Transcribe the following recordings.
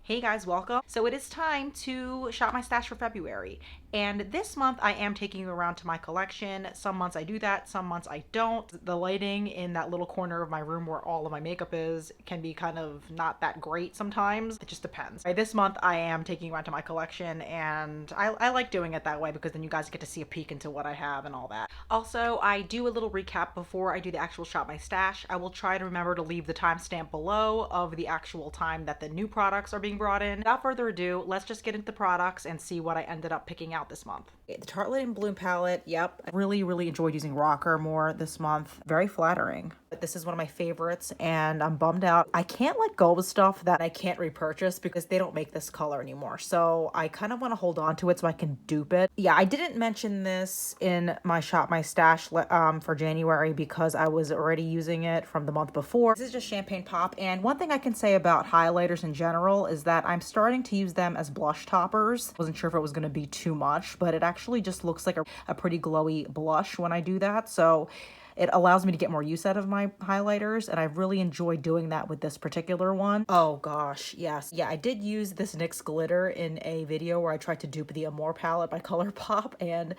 Hey guys, welcome. So it is time to shop my stash for February. And this month I am taking you around to my collection. Some months I do that, some months I don't. The lighting in that little corner of my room where all of my makeup is can be kind of not that great sometimes. It just depends. This month I am taking you around to my collection, and I like doing it that way because then you guys get to see a peek into what I have and all that. Also, I do a little recap before I do the actual shop my stash. I will try to remember to leave the timestamp below of the actual time that the new products are being brought in. Without further ado, let's just get into the products and see what I ended up picking out this month. The Tartelette and Bloom palette, yep. I really enjoyed using Rocker more this month. Very flattering. This is one of my favorites, and I'm bummed out. I can't let go of stuff that I can't repurchase because they don't make this color anymore. So I kind of want to hold on to it so I can dupe it. Yeah, I didn't mention this in my shop my stash for January because I was already using it from the month before. This is just Champagne Pop, and one thing I can say about highlighters in general is that I'm starting to use them as blush toppers. Wasn't sure if it was going to be too much, but it actually just looks like a pretty glowy blush when I do that. So it allows me to get more use out of my highlighters, and I've really enjoyed doing that with this particular one. Oh gosh, yes. Yeah, I did use this NYX glitter in a video where I tried to dupe the Amore palette by ColourPop, and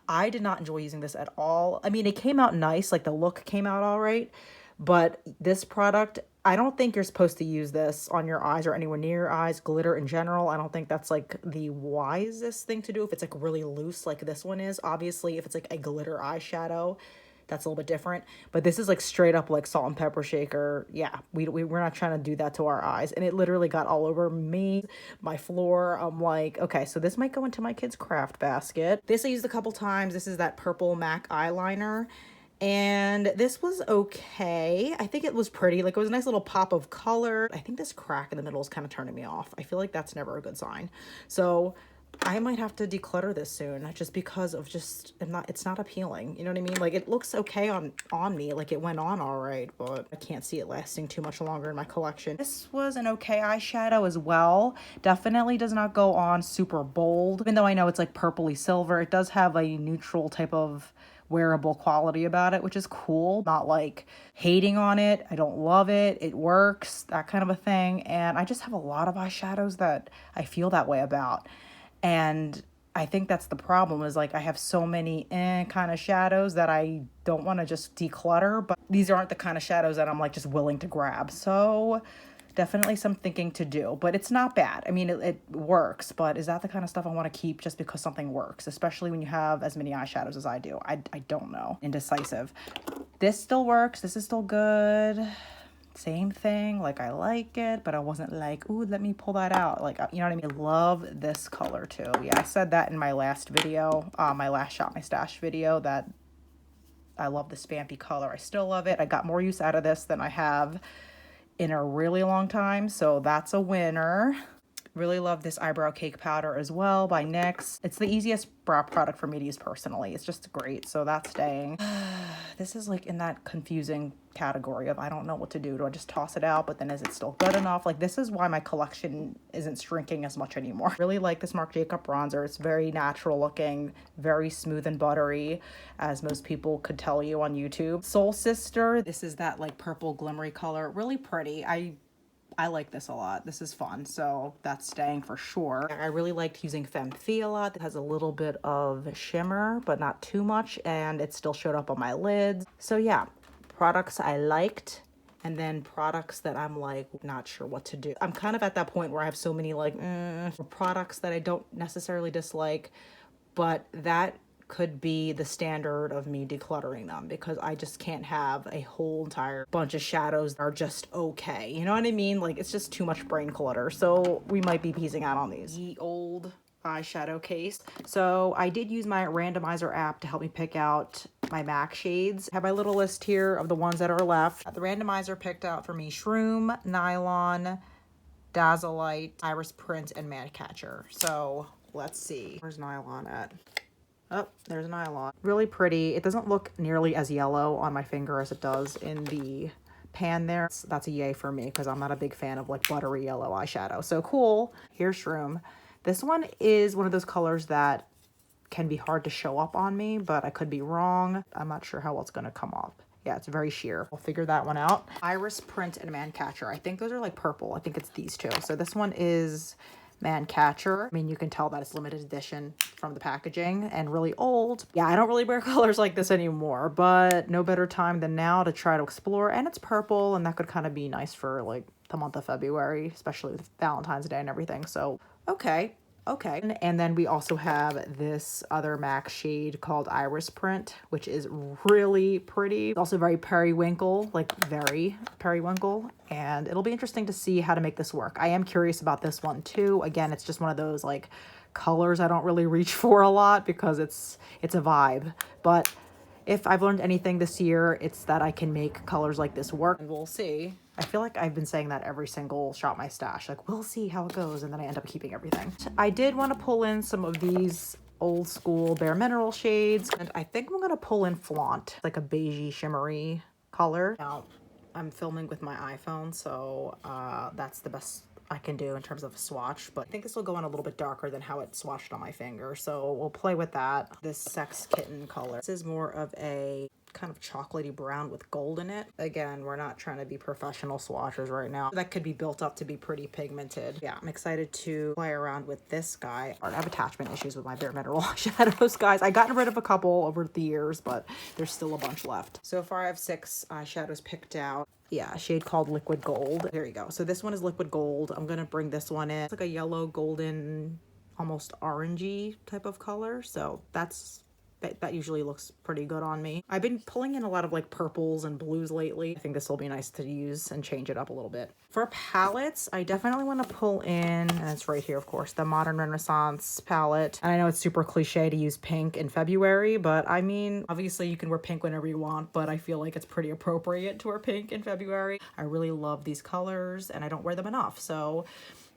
I did not enjoy using this at all. I mean, it came out nice, like the look came out all right, but this product, I don't think you're supposed to use this on your eyes or anywhere near your eyes. Glitter in general, I don't think that's like the wisest thing to do if it's like really loose like this one is. Obviously, if it's like a glitter eyeshadow, that's a little bit different, but this is like straight up like salt and pepper shaker. Yeah, we're not trying to do that to our eyes, and it literally got all over me, my floor. I'm like, okay, so this might go into my kids craft basket. This I used a couple times. This is that purple MAC eyeliner, and this was okay. I think it was pretty, like it was a nice little pop of color. I think this crack in the middle is kind of turning me off. I feel like that's never a good sign, so I might have to declutter this soon just because of just it's not appealing. You know what I mean? Like it looks okay on me, like it went on all right, but I can't see it lasting too much longer in my collection. This was an okay eyeshadow as well. Definitely does not go on super bold. Even though I know it's like purpley silver, it does have a neutral type of wearable quality about it, which is cool. Not like hating on it. I don't love it. It works, that kind of a thing. And I just have a lot of eyeshadows that I feel that way about. And I think that's the problem is like I have so many kind of shadows that I don't want to just declutter, but these aren't the kind of shadows that I'm like just willing to grab. So definitely some thinking to do, but it's not bad. I mean, it works, but is that the kind of stuff I want to keep just because something works, especially when you have as many eyeshadows as I do? I don't know. Indecisive. This still works. This is still good. Same thing, like I like it, but I wasn't like, ooh, let me pull that out. Like, you know what I mean? I love this color too. Yeah, I said that in my last video, my last shop my stash video, that I love the Spampy color. I still love it. I got more use out of this than I have in a really long time, so that's a winner. Really love this eyebrow cake powder as well by NYX. It's the easiest brow product for me to use personally. It's just great, so that's staying. This is like in that confusing category of I don't know what to do. Do I just toss it out? But then is it still good enough? Like this is why my collection isn't shrinking as much anymore. Really like this Marc Jacob bronzer. It's very natural looking, very smooth and buttery, as most people could tell you on YouTube. Soul Sister. This is that like purple glimmery color. Really pretty. I like this a lot. This is fun, so that's staying for sure. I really liked using Femme Fille a lot. It has a little bit of shimmer, but not too much, and it still showed up on my lids. So yeah, products I liked, and then products that I'm like not sure what to do. I'm kind of at that point where I have so many like products that I don't necessarily dislike, but that could be the standard of me decluttering them because I just can't have a whole entire bunch of shadows that are just okay. You know what I mean? Like it's just too much brain clutter. So we might be piecing out on these. The old eyeshadow case. So I did use my randomizer app to help me pick out my MAC shades. I have my little list here of the ones that are left. The randomizer picked out for me Shroom, Nylon, Dazzleite, Iris Print, and Mad Catcher. So let's see. Where's Nylon at? Oh, there's Nylon. Really pretty. It doesn't look nearly as yellow on my finger as it does in the pan there. That's a yay for me because I'm not a big fan of like buttery yellow eyeshadow. So cool. Here's Shroom. This one is one of those colors that can be hard to show up on me, but I could be wrong. I'm not sure how well it's going to come off. Yeah, it's very sheer. We'll figure that one out. Iris Print and Man Catcher. I think those are like purple. I think it's these two. So this one is Man Catcher. I mean, you can tell that it's limited edition from the packaging and really old. Yeah, I don't really wear colors like this anymore, but no better time than now to try to explore. And it's purple, and that could kind of be nice for like the month of February, especially with Valentine's Day and everything. So, okay. Okay, and then we also have this other MAC shade called Iris Print, which is really pretty. It's also very periwinkle, like very periwinkle, and it'll be interesting to see how to make this work. I am curious about this one too. Again, it's just one of those like colors I don't really reach for a lot because it's a vibe, but if I've learned anything this year, it's that I can make colors like this work, and we'll see. I feel like I've been saying that every single Shop My Stash, like we'll see how it goes, and then I end up keeping everything. I did want to pull in some of these old school Bare Mineral shades, and I think I'm gonna pull in Flaunt, like a beigey shimmery color. Now, I'm filming with my iPhone, so that's the best I can do in terms of a swatch, but I think this will go on a little bit darker than how it swatched on my finger, so we'll play with that. This Sex Kitten color. This is more of a kind of chocolatey brown with gold in it. Again, we're not trying to be professional swatchers right now. That could be built up to be pretty pigmented. Yeah, I'm excited to play around with this guy. I have attachment issues with my Bare Mineral eyeshadows, guys. I've gotten rid of a couple over the years, but there's still a bunch left. So far I have 6 eyeshadows picked out. Yeah, a shade called Liquid Gold. There you go. So this one is Liquid Gold. I'm gonna bring this one in. It's like a yellow, golden, almost orangey type of color. So that usually looks pretty good on me. I've been pulling in a lot of like purples and blues lately. I think this will be nice to use and change it up a little bit. For palettes, I definitely want to pull in, and it's right here, of course, the Modern Renaissance palette. And I know it's super cliche to use pink in February, but I mean, obviously you can wear pink whenever you want, but I feel like it's pretty appropriate to wear pink in February. I really love these colors and I don't wear them enough, so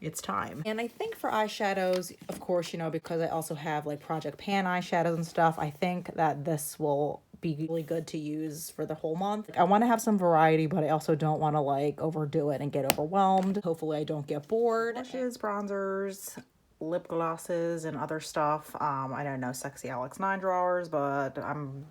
it's time. And I think for eyeshadows, of course, you know, because I also have like Project Pan eyeshadows and stuff, I think that this will be really good to use for the whole month. I want to have some variety, but I also don't want to like overdo it and get overwhelmed. Hopefully I don't get bored. Blushes, bronzers, lip glosses, and other stuff. I don't know Sexy Alex 9 drawers, but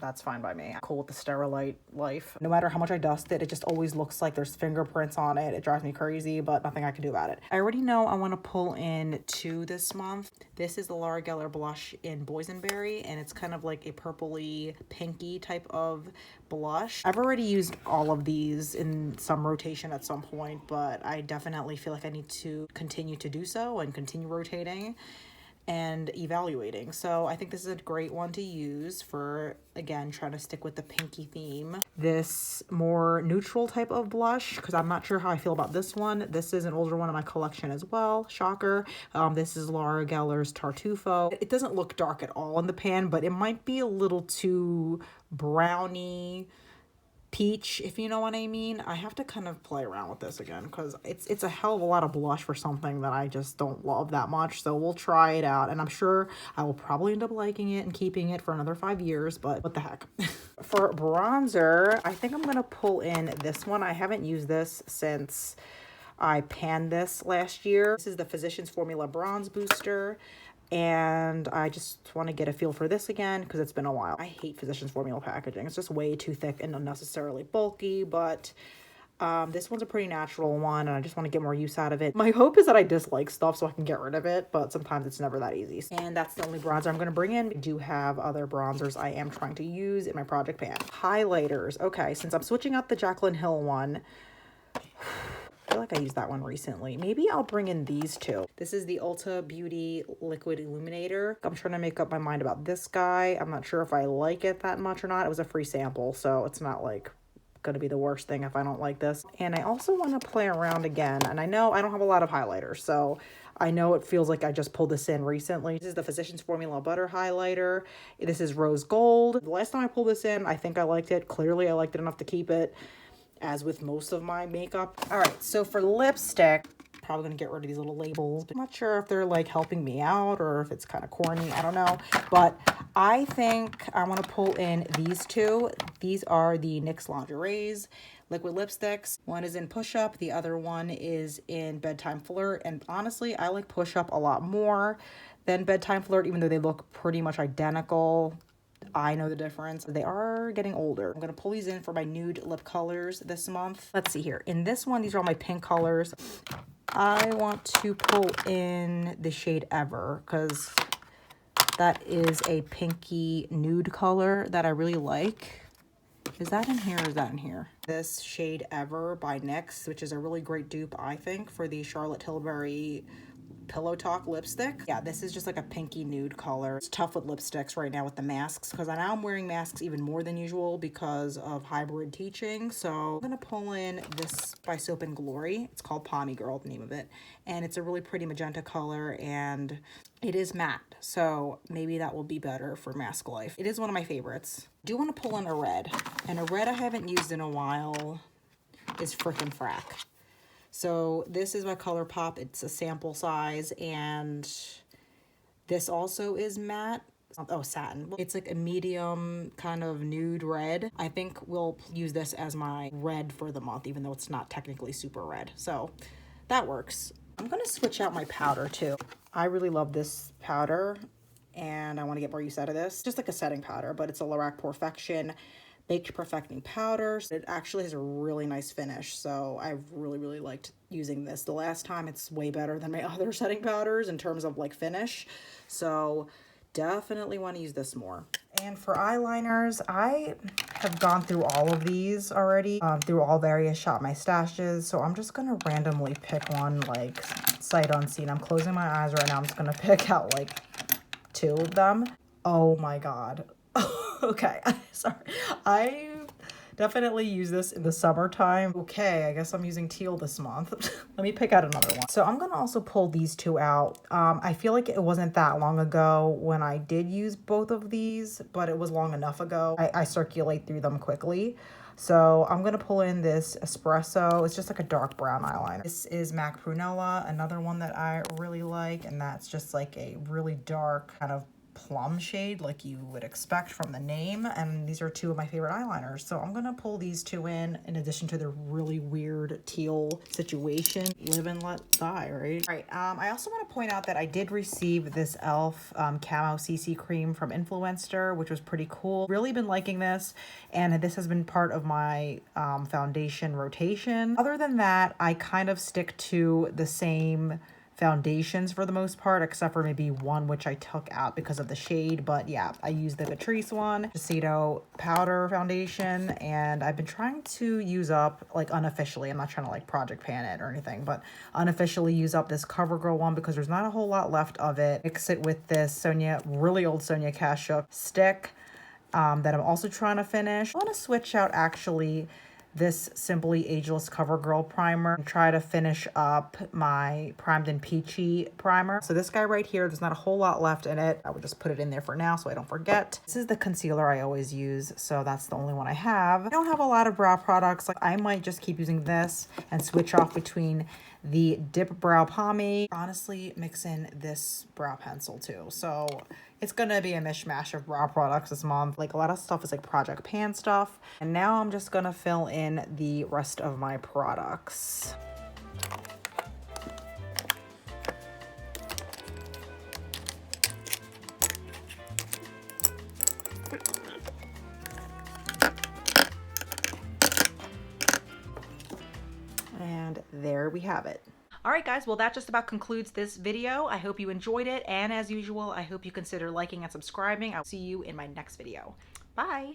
that's fine by me. I'm cool with the Sterilite life. No matter how much I dust it, it just always looks like there's fingerprints on it. It drives me crazy, but nothing I can do about it. I already know I want to pull in 2 this month. This is the Laura Geller blush in Boysenberry, and it's kind of like a purpley pinky type of blush. I've already used all of these in some rotation at some point, but I definitely feel like I need to continue to do so and continue rotating and evaluating. So I think this is a great one to use for, again, trying to stick with the pinky theme. This more neutral type of blush, because I'm not sure how I feel about this one. This is an older one in my collection as well. Shocker. This is Laura Geller's Tartufo. It doesn't look dark at all in the pan, but it might be a little too browny, peach, if you know what I mean. I have to kind of play around with this again because it's a hell of a lot of blush for something that I just don't love that much. So we'll try it out, and I'm sure I will probably end up liking it and keeping it for another 5 years, but what the heck. For bronzer, I think I'm gonna pull in this one. I haven't used this since I panned this last year. This is the Physicians Formula Bronze Booster, and I just want to get a feel for this again because it's been a while. I hate Physicians Formula packaging. It's just way too thick and unnecessarily bulky, but this one's a pretty natural one, and I just want to get more use out of it. My hope is that I dislike stuff so I can get rid of it, but sometimes it's never that easy. And that's the only bronzer I'm going to bring in. I do have other bronzers I am trying to use in my project pan. Highlighters. Okay, since I'm switching out the Jaclyn Hill one, I feel like I used that one recently. Maybe I'll bring in these 2. This is the Ulta Beauty Liquid Illuminator. I'm trying to make up my mind about this guy. I'm not sure if I like it that much or not. It was a free sample, so it's not like gonna be the worst thing if I don't like this. And I also want to play around again, and I know I don't have a lot of highlighters, so I know it feels like I just pulled this in recently. This is the Physicians Formula Butter Highlighter. This is Rose Gold. The last time I pulled this in, I think I liked it. Clearly I liked it enough to keep it, as with most of my makeup. All right, so for lipstick, probably gonna get rid of these little labels. I'm not sure if they're like helping me out or if it's kind of corny, I don't know. But I think I wanna pull in these 2. These are the NYX Lingerie's liquid lipsticks. One is in Push Up, the other one is in Bedtime Flirt. And honestly, I like Push Up a lot more than Bedtime Flirt, even though they look pretty much identical. I know the difference. They are getting older. I'm gonna pull these in for my nude lip colors this month. Let's see here. In this one, these are all my pink colors. I want to pull in the shade Ever because that is a pinky nude color that I really like. Is that in here or is that in here? This shade Ever by NYX, which is a really great dupe, I think, for the Charlotte Tilbury Pillow Talk lipstick. Yeah, this is just like a pinky nude color. It's tough with lipsticks right now with the masks because now I'm wearing masks even more than usual because of hybrid teaching. So I'm gonna pull in this by Soap and Glory. It's called Pommy Girl, the name of it. And it's a really pretty magenta color and it is matte. So maybe that will be better for mask life. It is one of my favorites. I do want to pull in a red. And a red I haven't used in a while is Frickin' Frack. So this is my ColourPop. It's a sample size, and this also is matte. Oh, satin. It's like a medium kind of nude red. I think we'll use this as my red for the month, even though it's not technically super red. So that works. I'm gonna switch out my powder too. I really love this powder, and I want to get more use out of this. Just like a setting powder, but it's a Lorac Perfection Baked Perfecting Powder. It actually has a really nice finish, so I've really liked using this. The last time, it's way better than my other setting powders in terms of like finish, so definitely want to use this more. And for eyeliners, I have gone through all of these already, through all various Shop My Stashes, so I'm just gonna randomly pick one, like sight unseen. I'm closing my eyes right now. I'm just gonna pick out like 2 of them. Oh my god. Okay, sorry. I definitely use this in the summertime. Okay, I guess I'm using teal this month. Let me pick out another one. So I'm gonna also pull these 2 out. I feel like it wasn't that long ago when I did use both of these, but it was long enough ago. I circulate through them quickly. So I'm gonna pull in this Espresso. It's just like a dark brown eyeliner. This is MAC Prunella, another one that I really like, and that's just like a really dark kind of plum shade like you would expect from the name, and these are 2 of my favorite eyeliners, so I'm gonna pull these 2 in addition to the really weird teal situation. Live and let die, right? All right, I also want to point out that I did receive this e.l.f. Camo CC cream from Influenster, which was pretty cool. Really been liking this, and this has been part of my foundation rotation. Other than that, I kind of stick to the same foundations for the most part, except for maybe one which I took out because of the shade. But yeah, I use the Catrice one, Shiseido powder foundation, and I've been trying to use up, like unofficially, I'm not trying to like project pan it or anything, but unofficially use up this CoverGirl one because there's not a whole lot left of it. Mix it with this Sonia, really old Sonia Kashuk stick that I'm also trying to finish. I want to switch out actually this Simply Ageless CoverGirl primer and try to finish up my Primed and Peachy primer. So this guy right here, there's not a whole lot left in it. I would just put it in there for now so I don't forget. This is the concealer I always use, so that's the only one I have. I don't have a lot of brow products. Like I might just keep using this and switch off between the Dip Brow Pomade. Honestly, mix in this brow pencil too. So it's gonna be a mishmash of brow products this month. Like a lot of stuff is like Project Pan stuff. And now I'm just gonna fill in the rest of my products. And there we have it. All right, guys, well, that just about concludes this video. I hope you enjoyed it. And as usual, I hope you consider liking and subscribing. I'll see you in my next video. Bye.